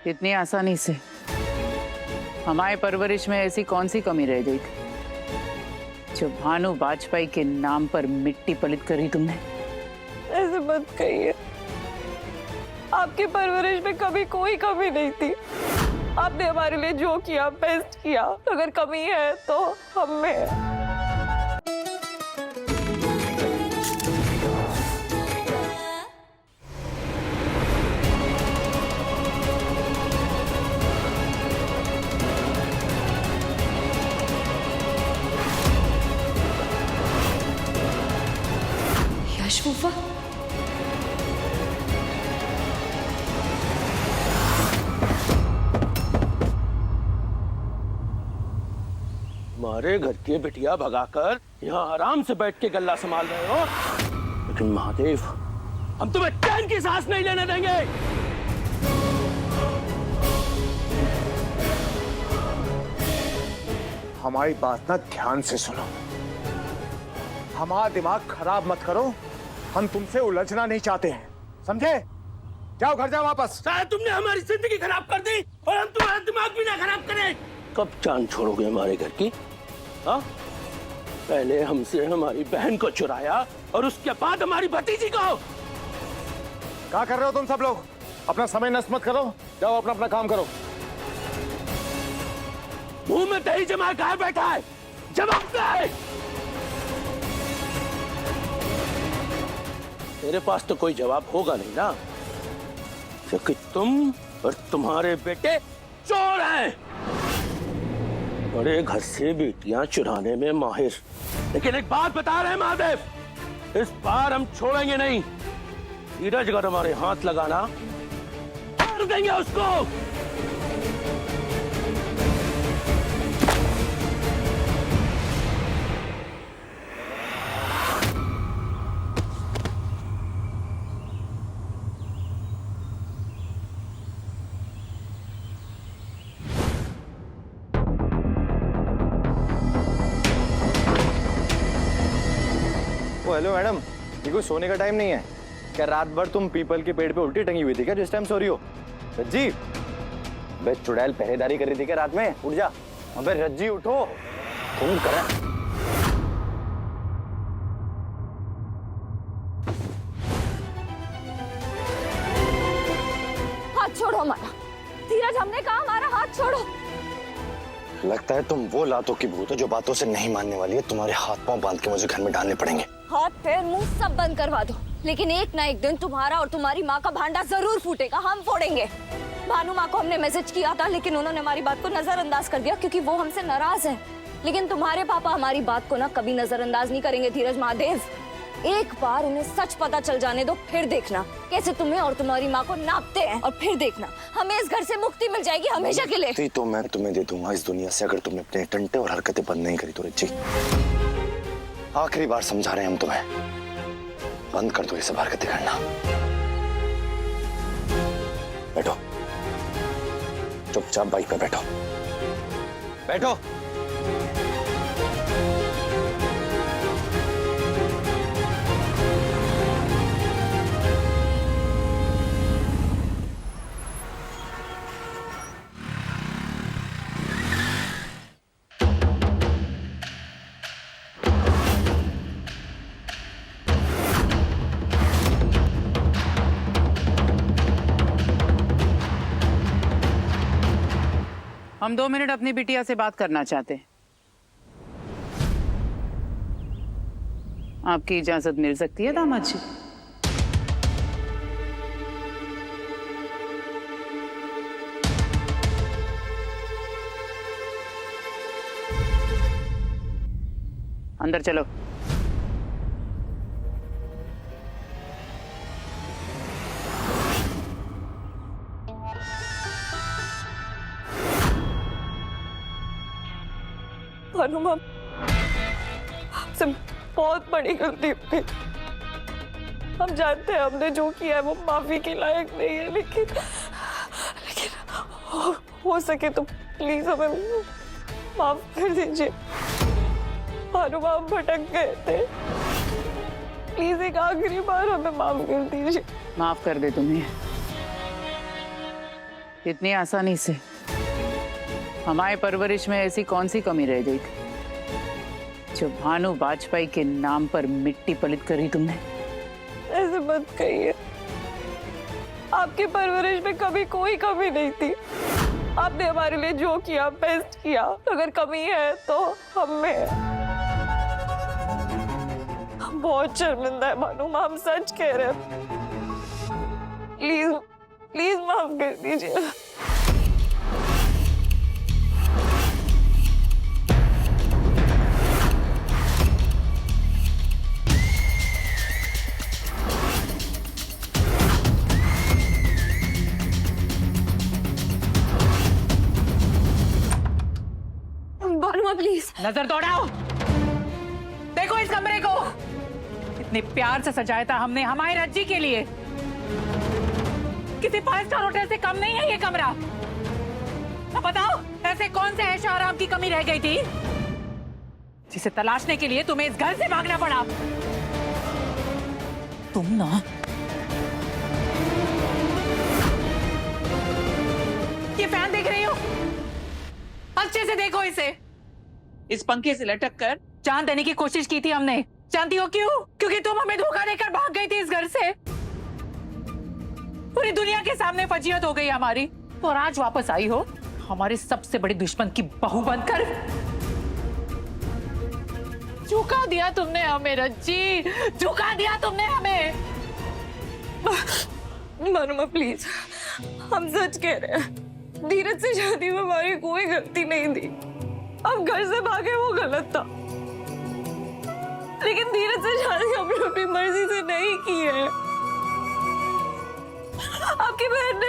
इतनी आसानी से हमारे परवरिश में ऐसी कौन सी कमी रह गई थी जो भानु वाजपेयी के नाम पर मिट्टी पलित करी तुमने? ऐसे मत कहिए, आपकी परवरिश में कभी कोई कमी नहीं थी। आपने हमारे लिए जो किया बेस्ट किया। अगर कमी है तो हम में है। यश फूफा, हमारे घर के बिटिया भगाकर यहाँ आराम से बैठ के गल्ला संभाल रहे हो, लेकिन महादेव हम तुम्हें चैन की सांस नहीं लेने देंगे। हमारी बात ना ध्यान से सुनो, हमारा दिमाग खराब मत करो। हम तुमसे उलझना नहीं चाहते हैं, समझे? जाओ घर जाओ वापस। शायद तुमने हमारी जिंदगी खराब कर दी और हम तुम्हारा दिमाग भी ना खराब करें। कब जान छोड़ोगे हमारे घर की? हाँ, पहले हमसे हमारी बहन को चुराया और उसके बाद हमारी भतीजी को। क्या कर रहे हो तुम सब लोग? अपना समय नष्ट मत करो, जाओ अपना अपना काम करो। मुंह में दही जमा कहाँ बैठा है? जवाब दे। तेरे पास तो कोई जवाब होगा नहीं ना, क्योंकि तुम और तुम्हारे बेटे चोर हैं। बड़े घर से बेटियां चुराने में माहिर। लेकिन एक बात बता रहे हैं महादेव, इस बार हम छोड़ेंगे नहीं। धीरज अगर हमारे हाथ लगाना मार देंगे उसको। हेलो मैडम, ये कोई सोने का टाइम नहीं है क्या? रात भर तुम पीपल के पेड़ पे उल्टी टंगी हुई थी क्या जिस टाइम सो रही हो? रज्जी, बे चुड़ैल पहरेदारी कर रही थी क्या रात में? उठ जा। अबे रज्जी उठो, खून करा। हाथ छोड़ो हमारा। धीरज, हमने कहा हमारा हाथ छोड़ो। लगता है तुम वो लातों की भूत हो जो बातों से नहीं मानने वाली है। तुम्हारे हाथ पांव बांध के मुझे घर में डालने पड़ेंगे। हाथ पैर मुंह सब बंद करवा दो, लेकिन एक ना एक दिन तुम्हारा और तुम्हारी माँ का भांडा जरूर फूटेगा। हम फोड़ेंगे। भानु माँ को हमने मैसेज किया था, लेकिन उन्होंने हमारी बात को नजरअंदाज कर दिया क्योंकि वो हमसे नाराज है। लेकिन तुम्हारे पापा हमारी बात को ना कभी नजरअंदाज नहीं करेंगे धीरज महादेव। एक बार उन्हें सच पता चल जाने दो, फिर देखना कैसे तुम्हें और तुम्हारी माँ को नापते हैं। और फिर देखना हमें इस घर से मुक्ति मिल जाएगी हमेशा के लिए। तो मैं तुम्हें दे दूंगा इस दुनिया से, अगर तुमने अपने टंटे और हरकतें बंद नहीं करी तो। रज्जी, आखिरी बार समझा रहे हैं हम तुम्हें, बंद कर दो ये सब हरकतें करना। बैठो, चुपचाप बाइक पे बैठो। बैठो। हम 2 मिनट अपनी बिटिया से बात करना चाहते हैं। आपकी इजाजत मिल सकती है दामाद जी? अंदर चलो। भानु मैम, आपसे बहुत बड़ी गलती हुई। हम जानते हैं हमने जो किया है वो माफी के लायक नहीं है, लेकिन हो सके तो प्लीज हमें माफ कर दीजिए। भानु मैम भटक गए थे, प्लीज एक आखिरी बार हमें माफ कर दीजिए। माफ कर दे तुम्हें, इतनी आसानी से हमारे परवरिश में ऐसी कौन सी कमी रह गई थी जो भानु वाजपेयी के नाम पर मिट्टी पलित करी तुमने? ऐसे मत कहिए। आपकी परवरिश में कभी कोई कमी नहीं थी। आपने हमारे लिए जो किया बेस्ट किया। अगर कमी है तो हम में है। हम बहुत शर्मिंदा है भानु माँ, हम सच कह रहे हैं। प्लीज प्लीज माफ कर दीजिए। भानुमा प्लीज। नजर दौड़ाओ, देखो इस कमरे को। इतने प्यार से सजाया था हमने हमारी रज्जी के लिए। किसी 5 स्टार होटल से कम नहीं है ये कमरा। अब बताओ ऐसे कौन से ऐशो आराम की कमी रह गई थी जिसे तलाशने के लिए तुम्हें इस घर से भागना पड़ा? तुम ना ये फैन देख रही हो? अच्छे से देखो इसे। इस पंखे से लटक कर जान देने की कोशिश की थी हमने। जानती हो क्यों? क्योंकि तुम हमें धोखा देकर भाग गई थी इस घर से। पूरी दुनिया के सामने फजीहत हो गई हमारी, और आज वापस आई हो हमारे सबसे बड़े दुश्मन की बहू बनकर। झुका दिया तुमने हमें रज्जी, झुका दिया तुमने हमें। भानुमा प्लीज, हम सच कह रहे हैं। धीरज से शादी में हमारी कोई गलती नहीं थी। अब घर से भागे वो गलत था, लेकिन धीरज से शादी हमने अपनी मर्जी से नहीं की है। आपकी बहन ने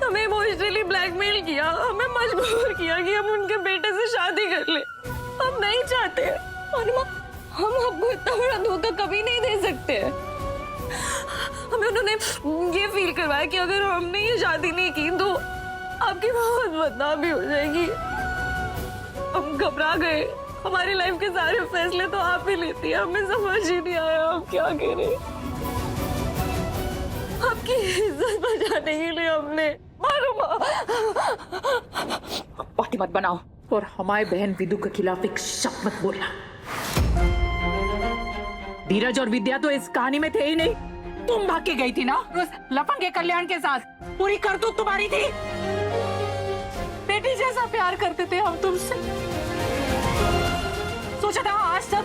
हमें इमोशनली ब्लैकमेल किया, हमें मजबूर किया कि हम उनके बेटे से शादी कर ले। हम नहीं चाहते। और हम आपको इतना बड़ा धोखा कभी नहीं दे सकते। हमें उन्होंने ये फील करवाया कि अगर हमने ये शादी नहीं की तो आपकी बहुत बदनामी हो जाएगी। हम घबरा गए। हमारी लाइफ के सारे फैसले तो आप ही लेती है। हमें समझ ही नहीं आया आप क्या करें। आपकी इज्जत बचाने के लिए हमने पार्टी मत बनाओ और हमारे बहन विदु के खिलाफ एक शब्द मत बोलना। धीरज और विद्या तो इस कहानी में थे ही नहीं। तुम भाग के गई थी ना उस लफंग के कल्याण के साथ। पूरी करतूत तुम्हारी थी। बेटी जैसा प्यार करते थे हम तुमसे। सोचा था आज तक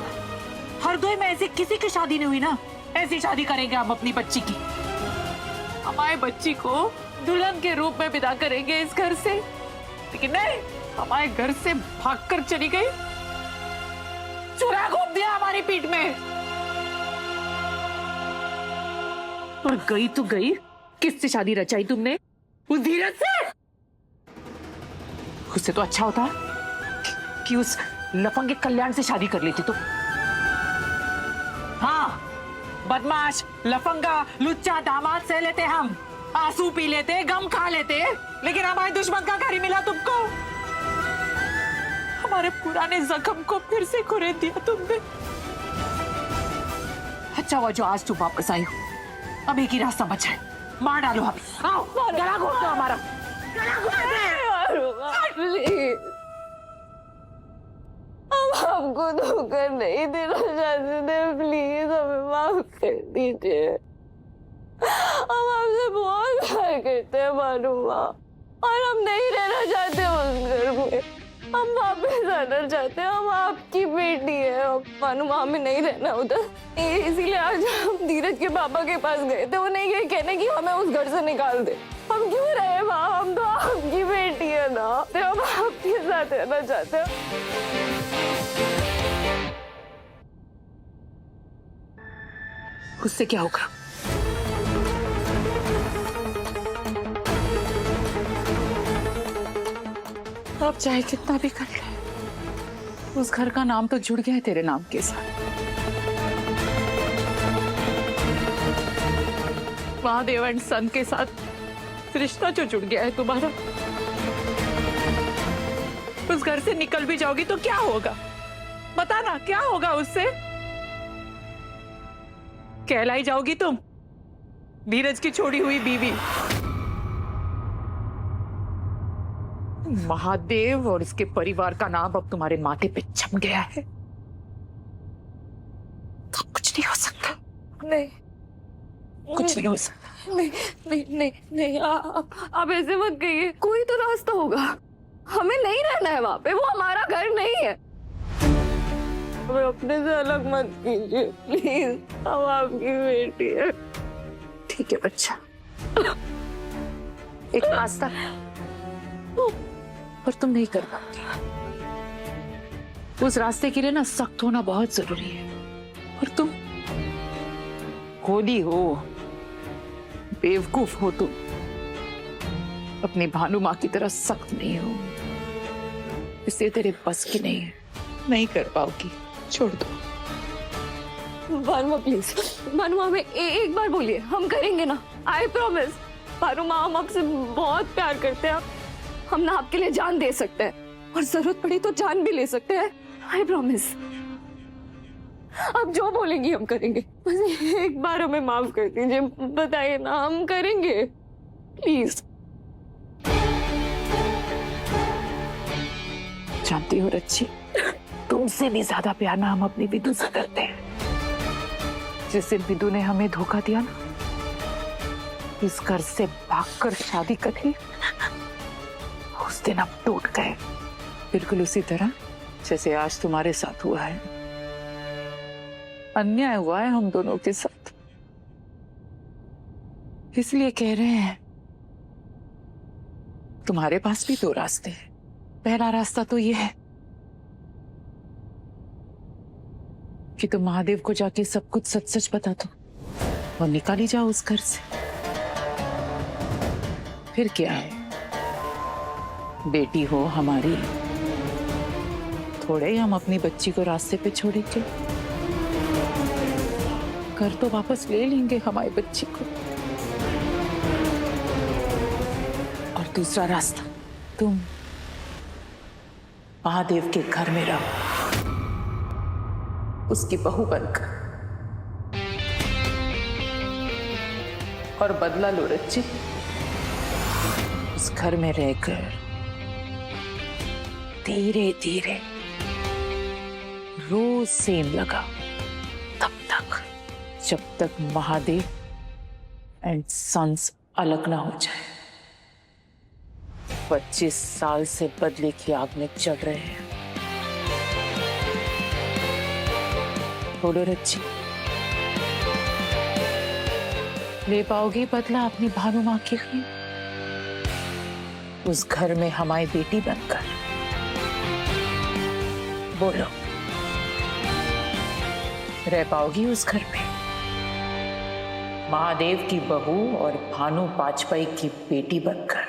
हरदोई में ऐसी किसी की शादी नहीं हुई ना, ऐसी शादी करेंगे हम अपनी बच्ची की। हमारे बच्ची को दुल्हन के रूप में विदा करेंगे इस घर से। लेकिन नहीं, हमारे घर से भागकर चली गई। चूल्हा घोंप दिया हमारी पीठ में। और गई तो गई, किससे शादी रचाई तुमने? उस धीरज से। उससे तो अच्छा होता कि उस लफंगे कल्याण से शादी कर लेती तो। हाँ, बदमाश, लफंगा, लुच्चा दामाद से लेते हम, आंसू पी लेते, गम खा लेते, लेकिन हमारे दुश्मन का घर ही मिला तुमको। हमारे पुराने जख्म को फिर से कुरेद दिया तुमने। अच्छा हुआ जो आज तुम वापस आई हो। अब एक ही रास्ता बचा है, मार डालो अभी। आओ, गला घोट दो हमारा। गला घोट दे। हम आपको धोखा नहीं देना चाहते थे। प्लीज हमें माफ कर दीजिए। हम आपसे बहुत प्यार करते हैं भानुमा, और हम नहीं रहना चाहते उस घर में। हम वापस आना चाहते हैं। हम आपकी बेटी है भानुमा, हमें नहीं रहना उधर। इसीलिए आज हम धीरज के पापा के पास गए थे। वो नहीं गए कहने की हमें उस घर से निकाल दे। हम क्यों रहे वहाँ? हम तो आपकी बेटी है ना, तो हम आपके साथ रहना चाहते हैं। उससे क्या होगा? आप चाहे कितना भी कर ले, उस घर का नाम तो जुड़ गया है तेरे नाम के साथ। महादेव एंड सन के साथ रिश्ता जो जुड़ गया है तुम्हारा। उस घर से निकल भी जाओगी तो क्या होगा? बताना, क्या होगा उससे? कहलाई जाओगी तुम धीरज की छोड़ी हुई बीवी। महादेव और इसके परिवार का नाम अब तुम्हारे माथे पे जम गया है, तो कुछ नहीं हो सकता। नहीं, कुछ नहीं हो सकता। नहीं, नहीं, नहीं, नहीं, आप ऐसे मत कहिए। कोई तो रास्ता होगा। हमें नहीं रहना है वहाँ पे, वो हमारा घर नहीं है। हमें अपने से अलग मत कीजिए प्लीज, हम आपकी बेटी है। ठीक है बच्चा, एक रास्ता है, पर तुम नहीं कर पाती। उस रास्ते के लिए ना सख्त होना बहुत जरूरी है, और तुम होली हो, बेवकूफ हो तुम, अपनी भानु माँ की तरह सख्त नहीं हो, इसलिए तेरे बस की नहीं है, नहीं कर पाओगी, छोड़ दो। भानुमा प्लीज, भानुमा हमें एक बार बोलिए, हम करेंगे ना, आई प्रॉमिस। भानुमा हम आपसे बहुत प्यार करते हैं, हम ना आपके लिए जान दे सकते हैं, और जरूरत पड़ी तो जान भी ले सकते हैं, आई प्रॉमिस। आप जो बोलेंगी हम करेंगे, बस एक बार हमें माफ कर दीजिए, बताइए ना, हम करेंगे प्लीज। जानती हो रच्ची, तुमसे भी ज्यादा प्यार ना हम अपनी विदु से करते हैं। जिस दिन विदु ने हमें धोखा दिया ना, इस घर से भागकर शादी करी, उस दिन हम टूट गए, बिल्कुल उसी तरह जैसे आज तुम्हारे साथ हुआ है। अन्याय हुआ है हम दोनों के साथ, इसलिए कह रहे हैं तुम्हारे पास भी दो रास्ते हैं। पहला रास्ता तो ये है कि तुम महादेव को जाके सब कुछ सच सच बता दो और निकाली जाओ उस घर से। फिर क्या है, बेटी हो हमारी, थोड़े ही हम अपनी बच्ची को रास्ते पे छोड़ेंगे, घर तो वापस ले लेंगे हमारी बच्ची को। और दूसरा रास्ता, तुम महादेव के घर में रहो, उसकी बहू बनकर, और बदला लो रच्ची। उस घर में रहकर धीरे धीरे रोज सेम लगा, तब तक जब तक महादेव एंड सन्स अलग ना हो जाए। 25 साल से बदले की आग में चढ़ रहे हैं। बोलो रच्ची, ले पाओगी बदला अपनी भानु माँ के लिए, उस घर में हमारी बेटी बनकर? बोलो, रह पाओगी उस घर में महादेव की बहू और भानु वाजपेयी की बेटी बनकर?